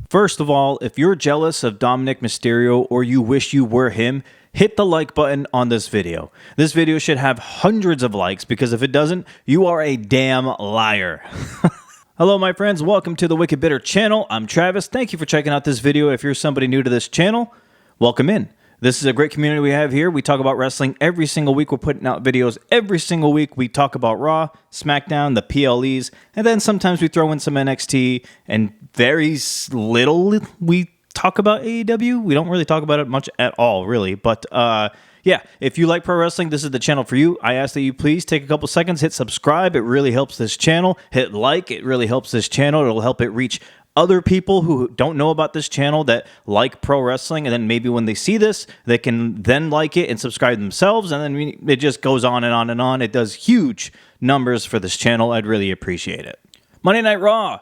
First of all, if you're jealous of Dominik Mysterio or you wish you were him, hit the like button on this video. This video should have hundreds of likes because if it doesn't, you are a damn liar. Hello, my friends. Welcome to the Wicked Bitter channel. I'm Travis. Thank you for checking out this video. If you're somebody new to this channel, welcome in. This is a great community we have here. We talk about wrestling every single week. We're putting out videos every single week. We talk about Raw, SmackDown, the PLEs, and then sometimes we throw in some NXT, and very little we talk about AEW. We don't really talk about it much at all, really. But yeah, if you like pro wrestling, this is the channel for you. I ask that you please take a couple seconds, hit subscribe. It really helps this channel. Hit like. It really helps this channel. It'll help it reach other people who don't know about this channel that like pro wrestling, and then maybe when they see this, they can then like it and subscribe themselves, and then it just goes on and on and on. It does huge numbers for this channel. I'd really appreciate it. Monday Night Raw.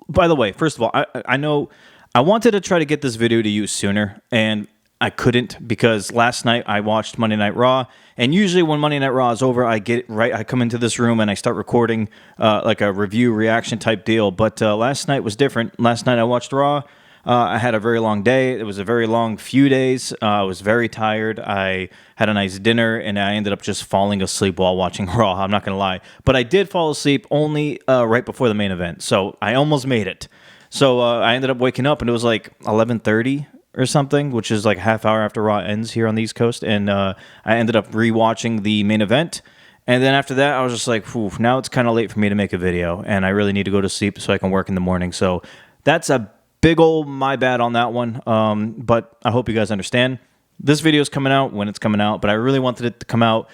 By the way, first of all, I know I wanted to try to get this video to you sooner, and I couldn't because last night I watched Monday Night Raw, and usually when Monday Night Raw is over, I come into this room and I start recording like a review reaction type deal. But last night was different. Last night I watched Raw. I had a very long day. It was a very long few days. I was very tired. I had a nice dinner, and I ended up just falling asleep while watching Raw. I'm not going to lie. But I did fall asleep only right before the main event, so I almost made it. So I ended up waking up, and it was like 11:30 or something, which is like a half hour after Raw ends here on the East Coast, and I ended up rewatching the main event, and then after that, I was just like, now it's kind of late for me to make a video, and I really need to go to sleep so I can work in the morning, so that's a big old my bad on that one, but I hope you guys understand. This video is coming out when it's coming out, but I really wanted it to come out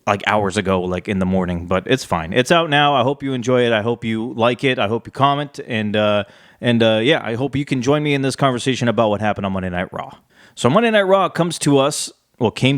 like hours ago, like in the morning, but it's fine. It's out now. I hope you enjoy it. I hope you like it. I hope you comment, and yeah, I hope you can join me in this conversation about what happened on Monday Night Raw. So Monday Night Raw came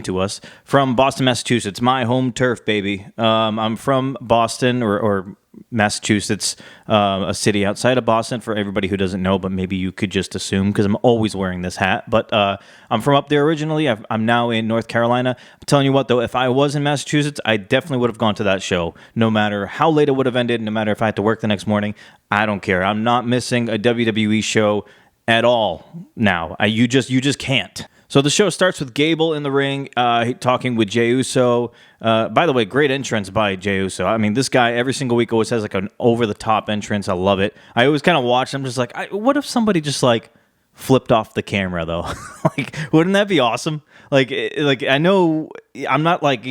to us from Boston, Massachusetts, my home turf, baby. I'm from Boston or Massachusetts, a city outside of Boston for everybody who doesn't know, but maybe you could just assume because I'm always wearing this hat. But I'm from up there originally. I'm now in North Carolina. I'm telling you what, though, if I was in Massachusetts, I definitely would have gone to that show, no matter how late it would have ended, no matter if I had to work the next morning. I don't care. I'm not missing a WWE show at all now. You just can't. So the show starts with Gable in the ring, talking with Jey Uso. By the way, great entrance by Jey Uso. I mean, this guy every single week always has like an over-the-top entrance. I love it. I always kind of watch. I'm just like, what if somebody just like flipped off the camera though? Like, wouldn't that be awesome? Like I know I'm not like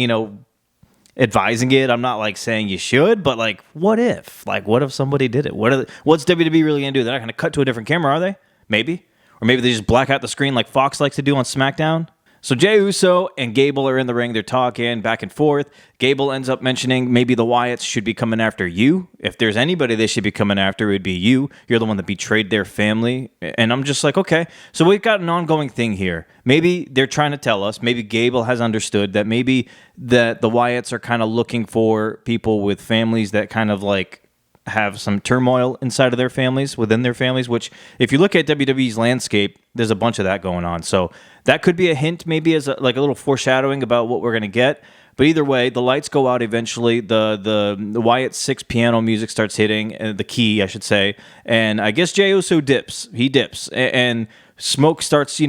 advising it. I'm not like saying you should, but like, what if? Like, what if somebody did it? What's WWE really gonna do? They're not gonna cut to a different camera, are they? Maybe. Or maybe they just black out the screen like Fox likes to do on SmackDown. So Jey Uso and Gable are in the ring. They're talking back and forth. Gable ends up mentioning maybe the Wyatts should be coming after you. If there's anybody they should be coming after, it would be you. You're the one that betrayed their family. And I'm just like, okay. So we've got an ongoing thing here. Maybe they're trying to tell us, maybe Gable has understood that maybe that the Wyatts are kind of looking for people with families that kind of like have some turmoil inside of their families, within their families, which if you look at WWE's landscape, there's a bunch of that going on. So that could be a hint, maybe as a little foreshadowing about what we're going to get. But either way, the lights go out eventually. The Wyatt Sicks piano music starts hitting, the key, I should say. And I guess Jey Uso dips. He dips. And smoke starts,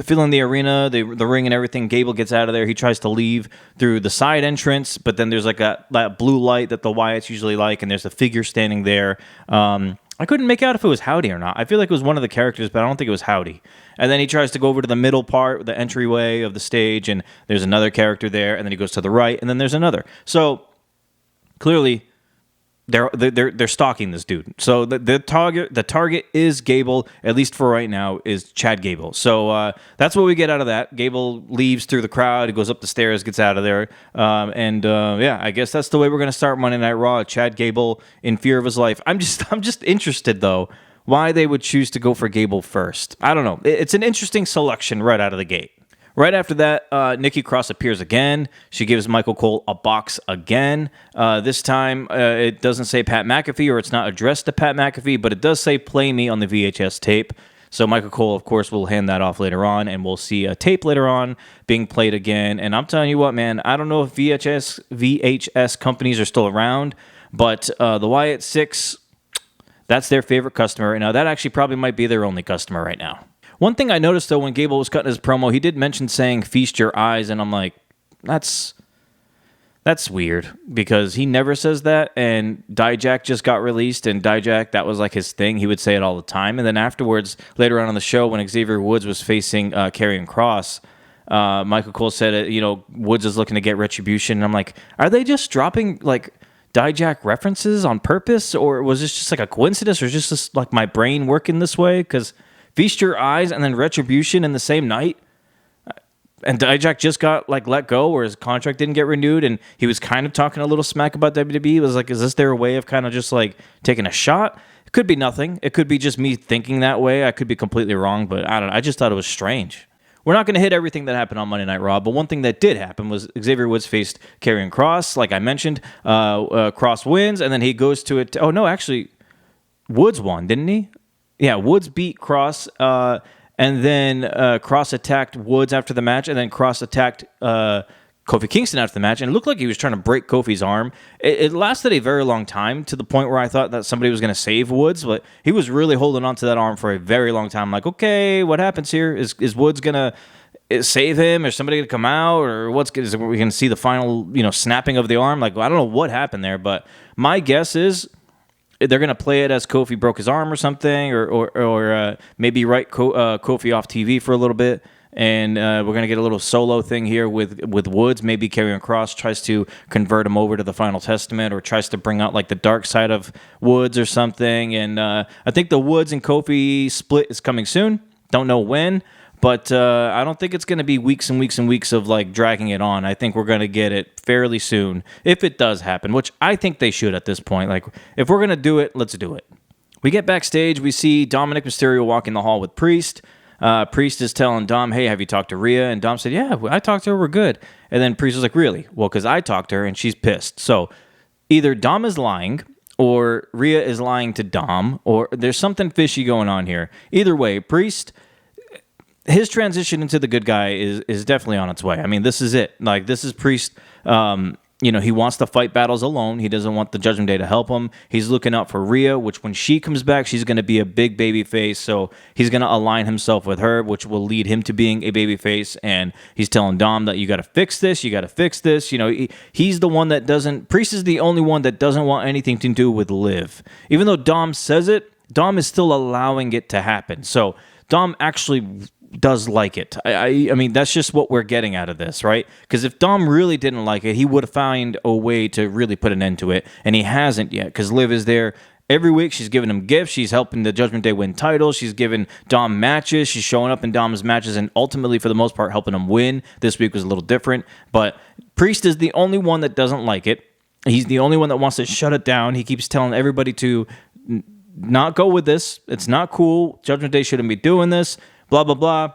filling the arena, the ring and everything. Gable gets out of there. He tries to leave through the side entrance, but then there's like that blue light that the Wyatts usually like, and there's a figure standing there. I couldn't make out if it was Howdy or not. I feel like it was one of the characters, but I don't think it was Howdy. And then he tries to go over to the middle part, the entryway of the stage, and there's another character there, and then he goes to the right, and then there's another. So clearly they're stalking this dude. So the target is Gable, at least for right now, is Chad Gable. So that's what we get out of that. Gable leaves through the crowd. He goes up the stairs, gets out of there. Yeah, I guess that's the way we're going to start Monday Night Raw. Chad Gable in fear of his life. I'm just interested, though, why they would choose to go for Gable first. I don't know. It's an interesting selection right out of the gate. Right after that, Nikki Cross appears again. She gives Michael Cole a box again. This time, it doesn't say Pat McAfee, or it's not addressed to Pat McAfee, but it does say Play Me on the VHS tape. So Michael Cole, of course, will hand that off later on, and we'll see a tape later on being played again. And I'm telling you what, man, I don't know if VHS companies are still around, but the Wyatt Sicks, That's their favorite customer. And now that actually probably might be their only customer right now. One thing I noticed, though, when Gable was cutting his promo, he did mention saying, feast your eyes. And I'm like, that's weird, because he never says that. And Dijak just got released, and Dijak, that was like his thing. He would say it all the time. And then afterwards, later on in the show, when Xavier Woods was facing Karrion Kross, Michael Cole said, Woods is looking to get retribution. And I'm like, are they just dropping like Dijak references on purpose, or was this just like a coincidence, or just like my brain working this way? Because feast your eyes and then retribution in the same night. And Dijak just got like let go, or his contract didn't get renewed, and he was kind of talking a little smack about WWE. It was like, is this their way of kind of just like taking a shot? It could be nothing. It could be just me thinking that way. I could be completely wrong, but I don't know. I just thought it was strange. We're not going to hit everything that happened on Monday Night Raw, but one thing that did happen was Xavier Woods faced Karrion Kross, like I mentioned. Kross wins, and then he goes to it. Oh, no, actually, Woods won, didn't he? Yeah, Woods beat Kross, and then Kross attacked Woods after the match, and then Kross attacked Kofi Kingston after the match, and it looked like he was trying to break Kofi's arm. It lasted a very long time, to the point where I thought that somebody was going to save Woods, but he was really holding on to that arm for a very long time. I'm like, okay, what happens here? Is Woods going to save him? Or somebody going to come out? Or are we going to see the final snapping of the arm? Like, I don't know what happened there, but my guess is they're going to play it as Kofi broke his arm or something, or maybe write Kofi off TV for a little bit. And we're going to get a little solo thing here with Woods. Maybe Karrion Kross tries to convert him over to the Final Testament, or tries to bring out like the dark side of Woods or something. And I think the Woods and Kofi split is coming soon. Don't know when, but I don't think it's going to be weeks and weeks and weeks of like dragging it on. I think we're going to get it fairly soon, if it does happen, which I think they should at this point. Like, if we're going to do it, let's do it. We get backstage. We see Dominik Mysterio walking the hall with Priest. Priest is telling Dom, hey, have you talked to Rhea? And Dom said, yeah, I talked to her, we're good. And then Priest was like, really? Well, because I talked to her and she's pissed. So either Dom is lying, or Rhea is lying to Dom, or there's something fishy going on here. Either way, Priest, his transition into the good guy is definitely on its way. I mean, this is it. Like, this is Priest. He wants to fight battles alone. He doesn't want the Judgment Day to help him. He's looking out for Rhea, which when she comes back, she's going to be a big baby face. So he's going to align himself with her, which will lead him to being a baby face. And he's telling Dom that you got to fix this. You got to fix this. He's the one that doesn't. Priest is the only one that doesn't want anything to do with Liv. Even though Dom says it, Dom is still allowing it to happen. So Dom actually does like it. I mean, that's just what we're getting out of this, right? Because if Dom really didn't like it, he would find a way to really put an end to it, and he hasn't yet, because Liv is there every week. She's giving him gifts. She's helping the Judgment Day win titles. She's giving Dom matches. She's showing up in Dom's matches and ultimately, for the most part, helping him win. This week was a little different, but Priest is the only one that doesn't like it. He's the only one that wants to shut it down. He keeps telling everybody to not go with this. It's not cool. Judgment Day shouldn't be doing this. Blah, blah, blah.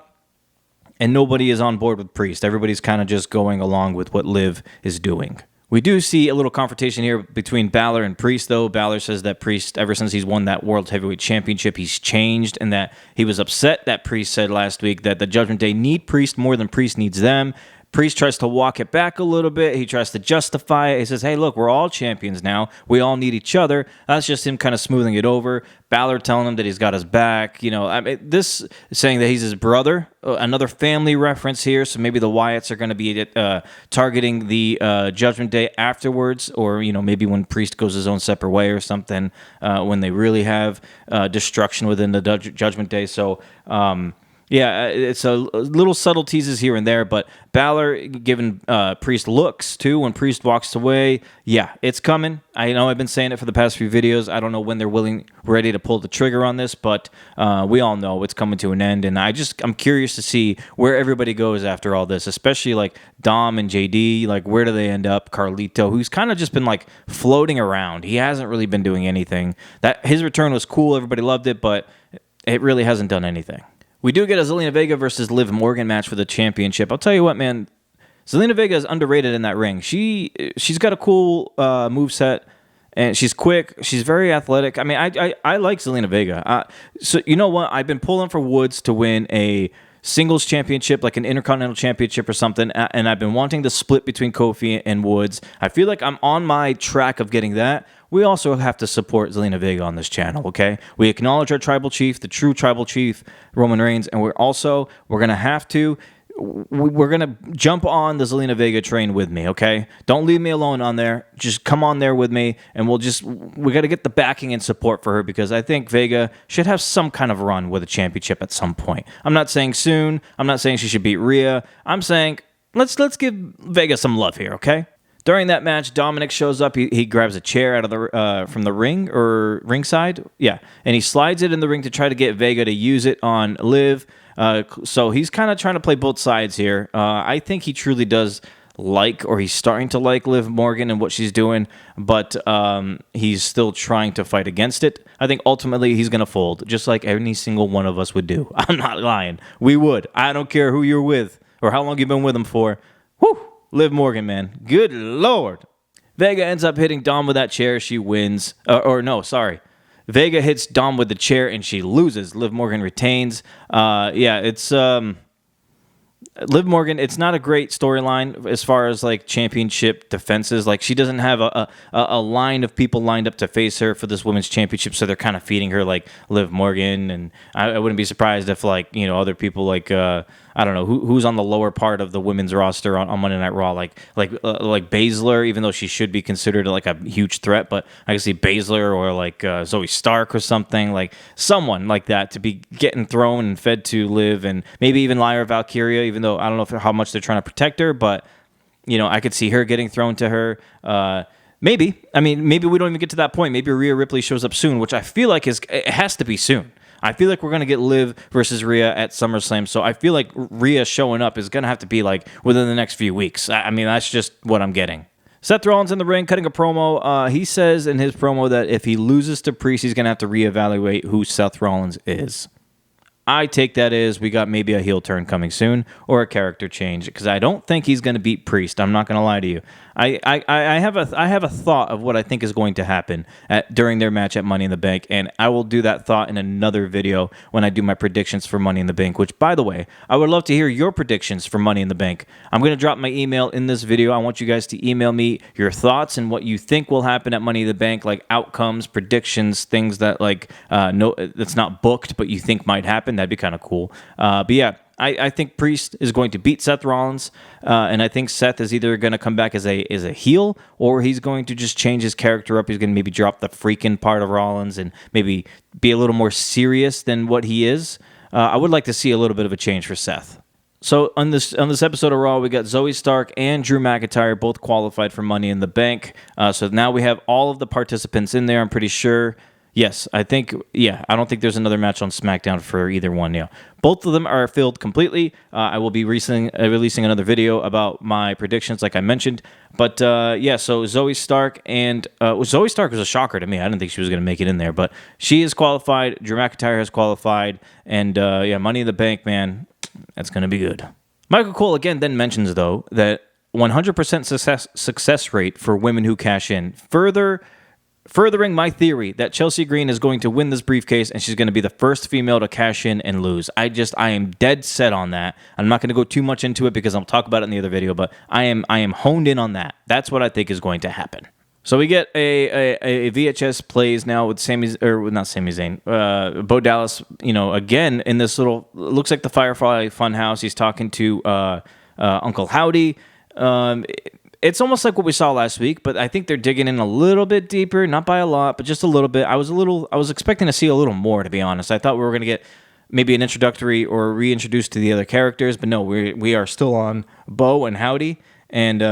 And nobody is on board with Priest. Everybody's kind of just going along with what Liv is doing. We do see a little confrontation here between Balor and Priest, though. Balor says that Priest, ever since he's won that World Heavyweight Championship, he's changed, and that he was upset that Priest said last week that the Judgment Day need Priest more than Priest needs them. Priest tries to walk it back a little bit. He tries to justify it. He says, hey, look, we're all champions now. We all need each other. That's just him kind of smoothing it over. Balor telling him that he's got his back. This saying that he's his brother. Another family reference here. So maybe the Wyatts are going to be targeting the Judgment Day afterwards, or maybe when Priest goes his own separate way or something, when they really have destruction within the Judgment Day. So yeah, it's a little subtle teases here and there, but Balor giving Priest looks, too, when Priest walks away. Yeah, it's coming. I know I've been saying it for the past few videos. I don't know when they're ready to pull the trigger on this, but we all know it's coming to an end, and I'm curious to see where everybody goes after all this, especially, like, Dom and JD. Like, where do they end up? Carlito, who's kind of just been, like, floating around. He hasn't really been doing anything. His return was cool. Everybody loved it, but it really hasn't done anything. We do get a Zelina Vega versus Liv Morgan match for the championship. I'll tell you what, man. Zelina Vega is underrated in that ring. She's got a cool moveset, and she's quick. She's very athletic. I mean, I like Zelina Vega. So you know what? I've been pulling for Woods to win a singles championship, like an Intercontinental Championship or something, and I've been wanting to split between Kofi and Woods. I feel like I'm on my track of getting that. we also have to support Zelina Vega on this channel, okay? We acknowledge our tribal chief, the true tribal chief, Roman Reigns, and we're going to have to we're going to jump on the Zelina Vega train with me, okay? Don't leave me alone on there. Just come on there with me, and we got to get the backing and support for her, because I think Vega should have some kind of run with a championship at some point. I'm not saying soon. I'm not saying she should beat Rhea. I'm saying let's give Vega some love here, okay? During that match, Dominik shows up. He grabs a chair out of the from the ring or ringside, yeah, and he slides it in the ring to try to get Vega to use it on Liv. So he's kind of trying to play both sides here. I think he truly does he's starting to like Liv Morgan and what she's doing, but he's still trying to fight against it. I think ultimately he's going to fold, just like any single one of us would do. I'm not lying. We would. I don't care who you're with or how long you've been with him for. Whew! Liv Morgan, man. Good Lord. Vega ends up hitting Dom with that chair. She wins. Vega hits Dom with the chair and she loses. Liv Morgan retains. It's Liv Morgan. It's not a great storyline as far as like championship defenses. Like, she doesn't have a line of people lined up to face her for this women's championship, so they're kind of feeding her like Liv Morgan. And I wouldn't be surprised if other people like I don't know who's on the lower part of the women's roster on Monday Night Raw, like Baszler, even though she should be considered like a huge threat, but I can see Baszler or like Zoe Stark or something, like someone like that to be getting thrown and fed to Liv, and maybe even Lyra Valkyria, even though I don't know how much they're trying to protect her, but I could see her getting thrown to her. Maybe we don't even get to that point. Maybe Rhea Ripley shows up soon, which I feel like it has to be soon. I feel like we're going to get Liv versus Rhea at SummerSlam, so I feel like Rhea showing up is going to have to be like within the next few weeks. I mean, that's just what I'm getting. Seth Rollins in the ring cutting a promo. He says in his promo that if he loses to Priest, he's going to have to reevaluate who Seth Rollins is. I take that as we got maybe a heel turn coming soon or a character change, because I don't think he's going to beat Priest. I'm not going to lie to you. I have a thought of what I think is going to happen during their match at Money in the Bank, and I will do that thought in another video when I do my predictions for Money in the Bank, which, by the way, I would love to hear your predictions for Money in the Bank. I'm going to drop my email in this video. I want you guys to email me your thoughts and what you think will happen at Money in the Bank, like outcomes, predictions, things that that's not booked but you think might happen. That'd be kind of cool. But yeah, I think Priest is going to beat Seth Rollins, and I think Seth is either going to come back as a heel, or he's going to just change his character up. He's going to maybe drop the freaking part of Rollins and maybe be a little more serious than what he is. I would like to see a little bit of a change for Seth. So on this episode of Raw, we got Zoe Stark and Drew McIntyre both qualified for Money in the Bank. So now we have all of the participants in there, I'm pretty sure. Yes, I don't think there's another match on SmackDown for either one. Yeah, both of them are filled completely. I will be releasing another video about my predictions, like I mentioned. But so Zoe Stark Zoe Stark was a shocker to me. I didn't think she was going to make it in there, but she is qualified. Drew McIntyre has qualified, and Money in the Bank, man, that's going to be good. Michael Cole again then mentions though that 100% success rate for women who cash in, furthering my theory that Chelsea Green is going to win this briefcase and she's going to be the first female to cash in and lose. I am dead set on that. I'm not going to go too much into it because I'll talk about it in the other video, but I am honed in on that. That's what I think is going to happen. So we get a VHS plays now with not Sami Zayn, Bo Dallas, again in this little, looks like the Firefly Funhouse. He's talking to Uncle Howdy. It's almost like what we saw last week, but I think they're digging in a little bit deeper, not by a lot, but just a little bit. I was expecting to see a little more, to be honest. I thought we were going to get maybe an introductory or reintroduced to the other characters, but no, we are still on Bo and Howdy, and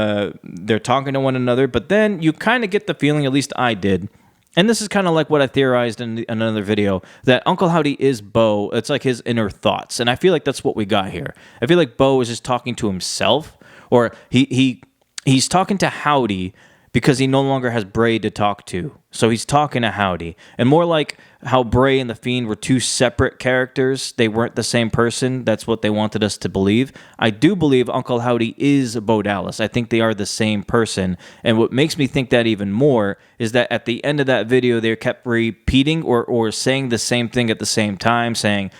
they're talking to one another, but then you kind of get the feeling, at least I did, and this is kind of like what I theorized in another video, that Uncle Howdy is Bo. It's like his inner thoughts, and I feel like that's what we got here. I feel like Bo is just talking to himself, or he's talking to Howdy because he no longer has Bray to talk to. So he's talking to Howdy. And more like how Bray and The Fiend were two separate characters. They weren't the same person. That's what they wanted us to believe. I do believe Uncle Howdy is Bo Dallas. I think they are the same person. And what makes me think that even more is that at the end of that video, they kept repeating or saying the same thing at the same time, saying,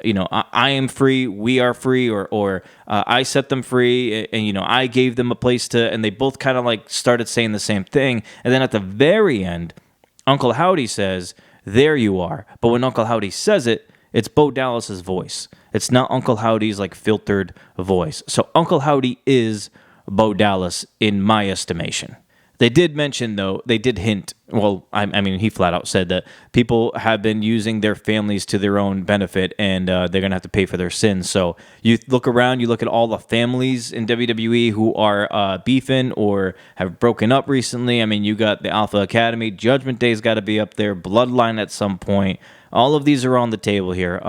I am free, we are free, or I set them free, and I gave them a place to, and they both kind of like started saying the same thing. And then at the very end, Uncle Howdy says, "There you are." But when Uncle Howdy says it, it's Bo Dallas's voice. It's not Uncle Howdy's like filtered voice. So Uncle Howdy is Bo Dallas in my estimation. They did mention, though, they did hint, well, I mean, he flat out said that people have been using their families to their own benefit, and they're going to have to pay for their sins. So you look around, you look at all the families in WWE who are beefing or have broken up recently. I mean, you got the Alpha Academy, Judgment Day's got to be up there, Bloodline at some point. All of these are on the table here.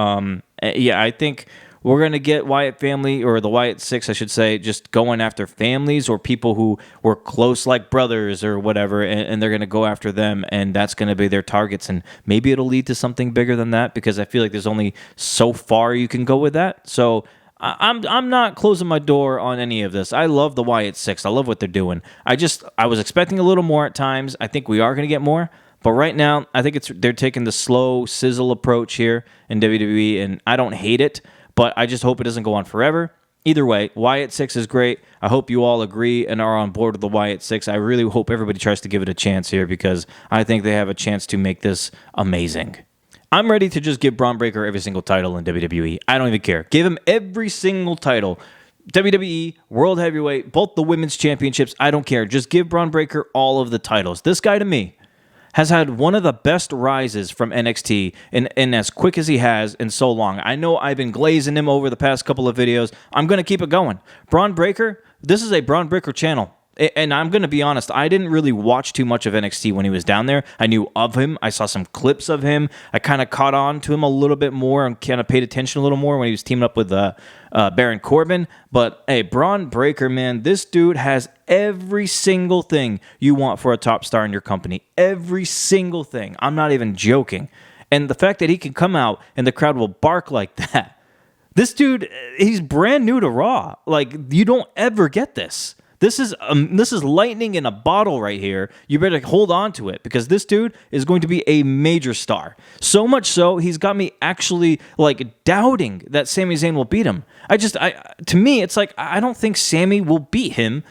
Yeah, I think we're going to get Wyatt family, or the Wyatt Sicks, I should say, just going after families or people who were close like brothers or whatever, and they're going to go after them, and that's going to be their targets. And maybe it'll lead to something bigger than that, because I feel like there's only so far you can go with that. So I'm not closing my door on any of this. I love the Wyatt Sicks. I love what they're doing. I was expecting a little more at times. I think we are going to get more. But right now, I think they're taking the slow sizzle approach here in WWE, and I don't hate it. But I just hope it doesn't go on forever. Either way, Wyatt Sicks is great. I hope you all agree and are on board with the Wyatt Sicks. I really hope everybody tries to give it a chance here, because I think they have a chance to make this amazing. I'm ready to just give Braun Breaker every single title in WWE. I don't even care. Give him every single title. WWE, World Heavyweight, both the Women's Championships. I don't care. Just give Braun Breaker all of the titles. This guy, to me, has had one of the best rises from NXT and as quick as he has in so long. I know I've been glazing him over the past couple of videos. I'm going to keep it going. Braun Breaker, this is a Braun Breaker channel. And I'm going to be honest, I didn't really watch too much of NXT when he was down there. I knew of him. I saw some clips of him. I kind of caught on to him a little bit more and kind of paid attention a little more when he was teaming up with Baron Corbin. But, hey, Braun Breaker, man, this dude has every single thing you want for a top star in your company. Every single thing. I'm not even joking. And the fact that he can come out and the crowd will bark like that. This dude, he's brand new to Raw. Like, you don't ever get this. This is lightning in a bottle right here. You better hold on to it, because this dude is going to be a major star. So much so, he's got me actually like doubting that Sami Zayn will beat him. To me, it's like, I don't think Sami will beat him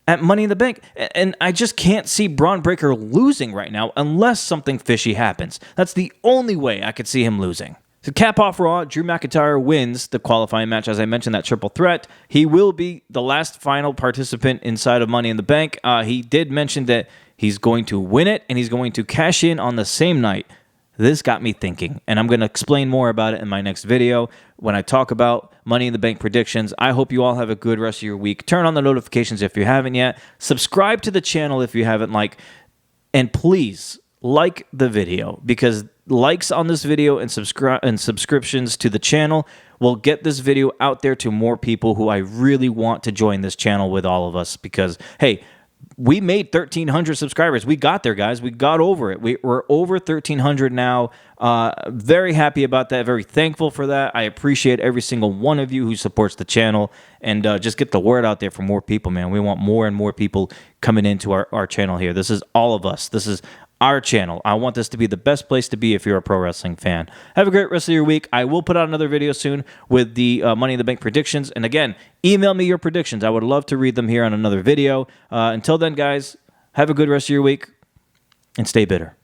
at Money in the Bank. And I just can't see Braun Breaker losing right now unless something fishy happens. That's the only way I could see him losing. To cap off Raw, Drew McIntyre wins the qualifying match. As I mentioned, that triple threat. He will be the last final participant inside of Money in the Bank. He did mention that he's going to win it, and he's going to cash in on the same night. This got me thinking, and I'm going to explain more about it in my next video when I talk about Money in the Bank predictions. I hope you all have a good rest of your week. Turn on the notifications if you haven't yet. Subscribe to the channel if you haven't, and please like the video, because likes on this video and subscriptions to the channel will get this video out there to more people who I really want to join this channel with all of us, because, hey, we made 1,300 subscribers. We got there, guys. We got over it. We're over 1,300 now. Very happy about that. Very thankful for that. I appreciate every single one of you who supports the channel, and just get the word out there for more people, man. We want more and more people coming into our channel here. This is all of us. This is our channel. I want this to be the best place to be if you're a pro wrestling fan. Have a great rest of your week. I will put out another video soon with the Money in the Bank predictions. And again, email me your predictions. I would love to read them here on another video. Until then, guys, have a good rest of your week and stay bitter.